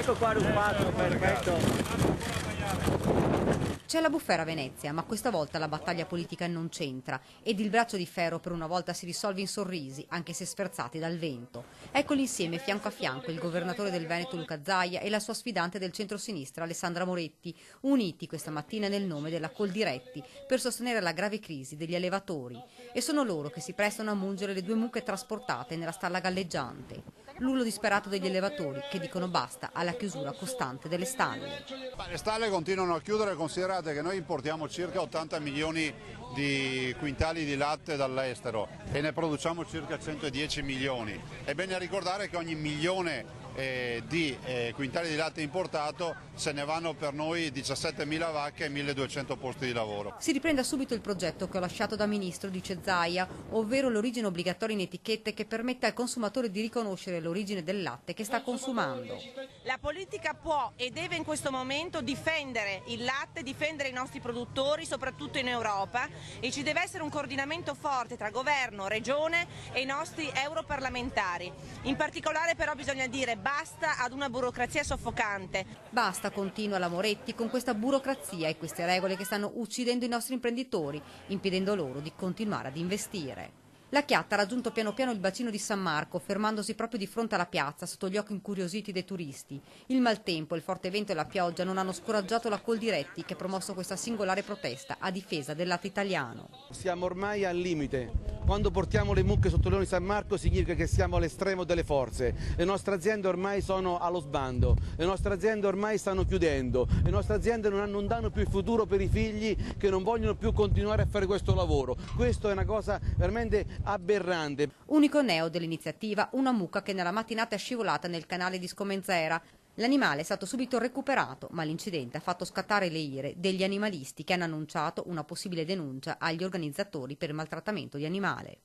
Ecco qua Ruffazzo, perfetto. C'è la bufera a Venezia, ma questa volta la battaglia politica non c'entra ed il braccio di ferro per una volta si risolve in sorrisi, anche se sferzati dal vento. Eccoli insieme, fianco a fianco, il governatore del Veneto Luca Zaia e la sua sfidante del centrosinistra Alessandra Moretti, uniti questa mattina nel nome della Coldiretti per sostenere la grave crisi degli allevatori. E sono loro che si prestano a mungere le due mucche trasportate nella stalla galleggiante. L'urlo disperato degli allevatori che dicono basta alla chiusura costante delle stalle. Le stalle continuano a chiudere, considerate che noi importiamo circa 80 milioni di quintali di latte dall'estero e ne produciamo circa 110 milioni. È bene ricordare che ogni milione di quintali di latte importato se ne vanno per noi 17.000 vacche e 1.200 posti di lavoro. Si riprenda subito il progetto che ho lasciato da ministro, dice Zaia, ovvero l'origine obbligatoria in etichette che permette al consumatore di riconoscere l'origine del latte che sta consumando. La politica può e deve in questo momento difendere il latte, difendere i nostri produttori, soprattutto in Europa, e ci deve essere un coordinamento forte tra governo, regione e i nostri europarlamentari. In particolare però bisogna dire basta ad una burocrazia soffocante. Basta, continua la Moretti, con questa burocrazia e queste regole che stanno uccidendo i nostri imprenditori, impedendo loro di continuare ad investire. La Chiatta ha raggiunto piano piano il bacino di San Marco, fermandosi proprio di fronte alla piazza, sotto gli occhi incuriositi dei turisti. Il maltempo, il forte vento e la pioggia non hanno scoraggiato la Coldiretti, che ha promosso questa singolare protesta a difesa del latte italiano. Siamo ormai al limite. Quando portiamo le mucche sotto il leone di San Marco significa che siamo all'estremo delle forze. Le nostre aziende ormai sono allo sbando, le nostre aziende ormai stanno chiudendo, le nostre aziende non danno più il futuro per i figli che non vogliono più continuare a fare questo lavoro. Questo è una cosa veramente aberrante. Unico neo dell'iniziativa, una mucca che nella mattinata è scivolata nel canale di Scomenzera. L'animale è stato subito recuperato, ma l'incidente ha fatto scattare le ire degli animalisti che hanno annunciato una possibile denuncia agli organizzatori per maltrattamento di animale.